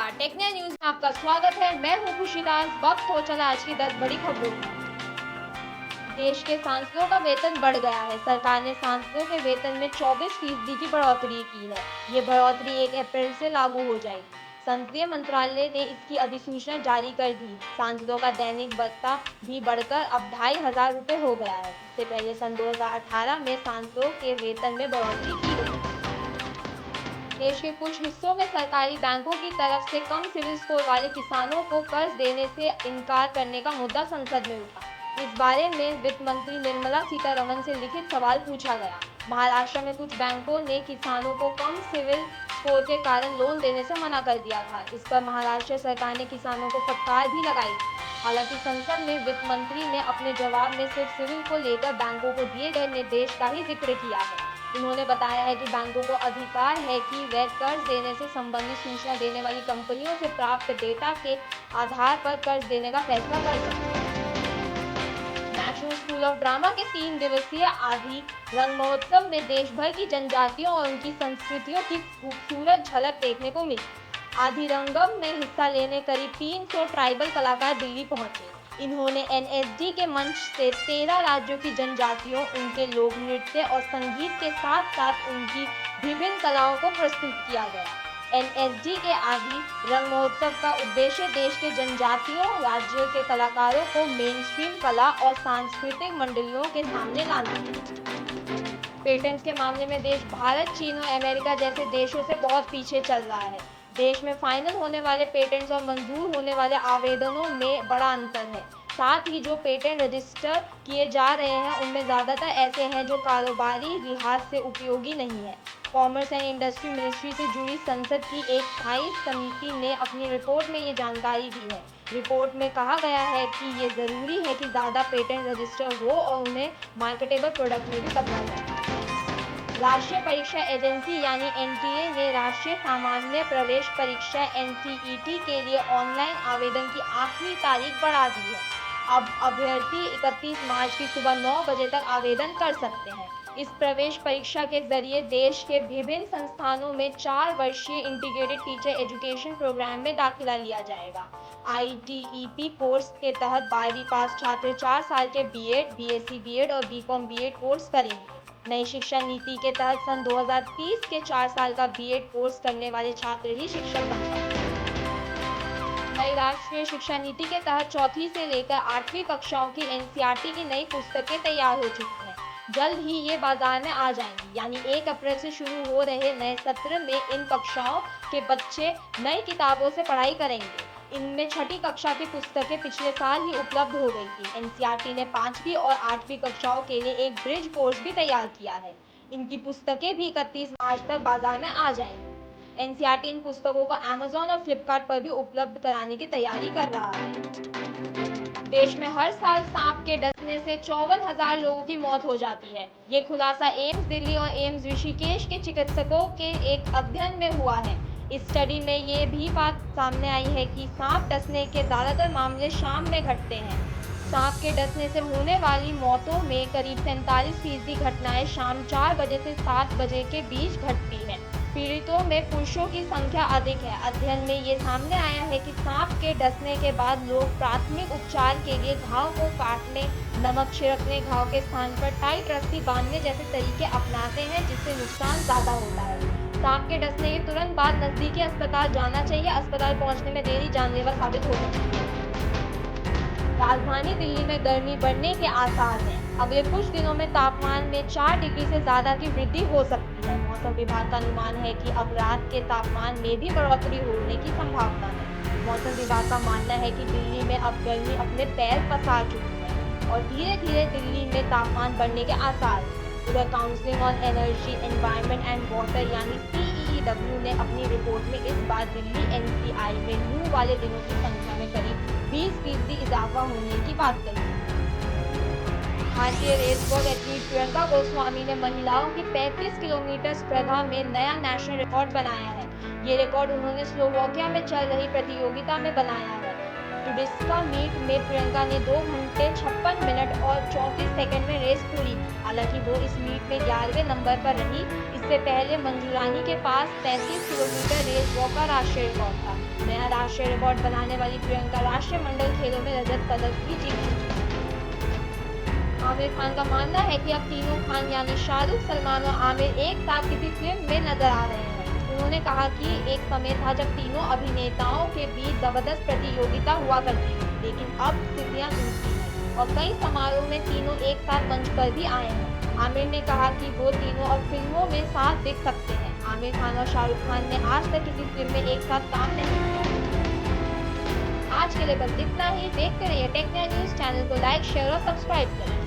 नमस्कार, टेक्निया न्यूज में आपका स्वागत है। मैं हूं खुशीदास। वक्त हो चला आज की 10 बड़ी खबरों की। देश के सांसदों का वेतन बढ़ गया है। सरकार ने सांसदों के वेतन में 24% की बढ़ोतरी की है। ये बढ़ोतरी 1 अप्रैल से लागू हो जाएगी। संसदीय मंत्रालय ने इसकी अधिसूचना जारी कर दी। सांसदों का दैनिक भत्ता भी बढ़कर अब 2500 रुपये हो गया है। इससे पहले सन 2018 में सांसदों के वेतन में बढ़ोतरी की गई। देश के कुछ हिस्सों में सरकारी बैंकों की तरफ से कम सिविल स्कोर वाले किसानों को कर्ज देने से इनकार करने का मुद्दा संसद में उठा। इस बारे में वित्त मंत्री निर्मला सीतारमण से लिखित सवाल पूछा गया। महाराष्ट्र में कुछ बैंकों ने किसानों को कम सिविल स्कोर के कारण लोन देने से मना कर दिया था। इस पर महाराष्ट्र सरकार ने किसानों को फटकार भी लगाई। हालांकि संसद में वित्त मंत्री ने अपने जवाब में सिर्फ सिविल को लेकर बैंकों को दिए गए निर्देश का ही जिक्र किया है। उन्होंने बताया है कि बैंकों को अधिकार है कि वे कर्ज देने से संबंधित सूचना देने वाली कंपनियों से प्राप्त डेटा के आधार पर कर्ज देने का फैसला कर सकते हैं। नेशनल स्कूल ऑफ ड्रामा के 3 दिवसीय आदि रंग महोत्सव में देश भर की जनजातियों और उनकी संस्कृतियों की खूबसूरत झलक देखने को मिली। आदि रंगम में हिस्सा लेने करीब 300 ट्राइबल कलाकार दिल्ली पहुंचे। इन्होंने एनएसडी के मंच से 13 राज्यों की जनजातियों, उनके लोक नृत्य और संगीत के साथ साथ उनकी विभिन्न कलाओं को प्रस्तुत किया गया। एनएसडी के आदि रंग महोत्सव का उद्देश्य देश के जनजातियों राज्यों के कलाकारों को मेन स्ट्रीम कला और सांस्कृतिक मंडलियों के सामने लाना है। पेटेंट्स के मामले में देश भारत, चीन और अमेरिका जैसे देशों से बहुत पीछे चल रहा है। देश में फाइनल होने वाले पेटेंट्स और मंजूर होने वाले आवेदनों में बड़ा अंतर है। साथ ही जो पेटेंट रजिस्टर किए जा रहे हैं उनमें ज़्यादातर ऐसे हैं जो कारोबारी लिहाज से उपयोगी नहीं है। कॉमर्स एंड इंडस्ट्री मिनिस्ट्री से जुड़ी संसद की एक स्थायी समिति ने अपनी रिपोर्ट में ये जानकारी दी है। रिपोर्ट में कहा गया है कि ये ज़रूरी है कि ज़्यादा पेटेंट रजिस्टर हो और उन्हें मार्केटेबल प्रोडक्ट में भी बदला जाए। राष्ट्रीय परीक्षा एजेंसी यानी एनटीए ने राष्ट्रीय सामान्य प्रवेश परीक्षा एनटीईटी के लिए ऑनलाइन आवेदन की आखिरी तारीख बढ़ा दी है। अब अभ्यर्थी 31 मार्च की सुबह 9 बजे तक आवेदन कर सकते हैं। इस प्रवेश परीक्षा के जरिए देश के विभिन्न संस्थानों में 4 वर्षीय इंटीग्रेटेड टीचर एजुकेशन प्रोग्राम में दाखिला लिया जाएगा। आईटीईपी कोर्स के तहत 12वीं पास छात्र 4 साल के बीएड, बीएससी बीएड और बीकॉम बीएड कोर्स करेंगे। नई शिक्षा नीति के तहत सन 2030 के 4 साल का बीएड कोर्स करने वाले छात्र ही शिक्षक बन पाएंगे। नई राष्ट्रीय शिक्षा नीति के तहत 4वीं से लेकर 8वीं कक्षाओं की एनसीईआरटी की नई पुस्तकें तैयार हो चुकी हैं। जल्द ही ये बाजार में आ जाएंगी। यानी 1 अप्रैल से शुरू हो रहे नए सत्र में इन कक्षाओं के बच्चे नई किताबों से पढ़ाई करेंगे। इनमें 6ठी कक्षा की पुस्तकें पिछले साल ही उपलब्ध हो गई थी। एनसीईआरटी ने 5वीं और 8वीं कक्षाओं के लिए एक ब्रिज कोर्स भी तैयार किया है। इनकी पुस्तकें भी 31 मार्च तक बाजार में आ जाएंगी। एनसीईआरटी इन पुस्तकों को अमेज़न और फ्लिपकार्ट पर भी उपलब्ध कराने की तैयारी कर रहा है। देश में हर साल सांप के डसने से 54,000 लोगों की मौत हो जाती है। ये खुलासा एम्स दिल्ली और एम्स ऋषिकेश के चिकित्सकों के एक अध्ययन में हुआ है। इस स्टडी में ये भी बात सामने आई है कि सांप डसने के ज़्यादातर मामले शाम में घटते हैं। सांप के डसने से होने वाली मौतों में करीब 47% घटनाएं शाम 4 बजे से 7 बजे के बीच घटती हैं। पीड़ितों में पुरुषों की संख्या अधिक है। अध्ययन में ये सामने आया है कि सांप के डसने के बाद लोग प्राथमिक उपचार के लिए घाव को काटने, नमक छिड़कने, घाव के स्थान पर टाइट रस्सी बांधने जैसे तरीके अपनाते हैं, जिससे नुकसान ज़्यादा होता है। सांप के डसने के तुरंत बाद नजदीकी अस्पताल जाना चाहिए। अस्पताल पहुंचने में देरी जानलेवा साबित हो सकती है। राजधानी दिल्ली में गर्मी बढ़ने के आसार हैं। अगले कुछ दिनों में तापमान में 4 डिग्री से ज़्यादा की वृद्धि हो सकती है। मौसम विभाग का अनुमान है कि अब रात के तापमान में भी बढ़ोतरी होने की संभावना है। मौसम विभाग का मानना है कि दिल्ली में अब गर्मी अपने पैर पसार चुकी है और धीरे धीरे दिल्ली में तापमान बढ़ने के आसार हैं। उधर council on energy, environment and water यानी CEEW ने अपनी रिपोर्ट में इस बार दिल्ली NCI में लू वाले दिनों की संख्या में करीब 20% इजाफा होने की बात कही। भारतीय रेसकोर्स एथलीट प्रियंका गोस्वामी ने महिलाओं की 35 किलोमीटर स्पर्धा में नया नेशनल रिकॉर्ड बनाया है। ये रिकॉर्ड उन्होंने स्लोवाकिया में चल रही प्रतियोगिता में बनाया है। टूरिस्का मीट में प्रियंका ने 2 घंटे 56 मिनट और 34 सेकंड में रेस पूरी की। हालांकि वो इस मीट में 11वें नंबर पर रही। इससे पहले मंजू रानी के पास 33 किलोमीटर रेस वॉक का राष्ट्रीय रिकॉर्ड था। नया राष्ट्रीय रिकॉर्ड बनाने वाली प्रियंका राष्ट्रीय मंडल खेलों में रजत पदक भी जीत चुकी है। आमिर खान का मानना है कि अब तीनों खान यानी शाहरुख, सलमान और आमिर एक साथ किसी फिल्म में नजर आ रहे हैं। उन्होंने कहा कि एक समय था जब तीनों अभिनेताओं के बीच जबरदस्त प्रतियोगिता हुआ करती थी, लेकिन अब स्थितियां दूसरी हैं और कई समारोह में तीनों एक साथ मंच पर भी आए हैं। आमिर ने कहा कि वो तीनों अब फिल्मों में साथ दिख सकते हैं। आमिर खान और शाहरुख खान ने आज तक किसी फिल्म में एक साथ काम नहीं किया। आज के लिए बस इतना ही। देखते रहिए टेक नया न्यूज। चैनल को लाइक, शेयर और सब्सक्राइब करें।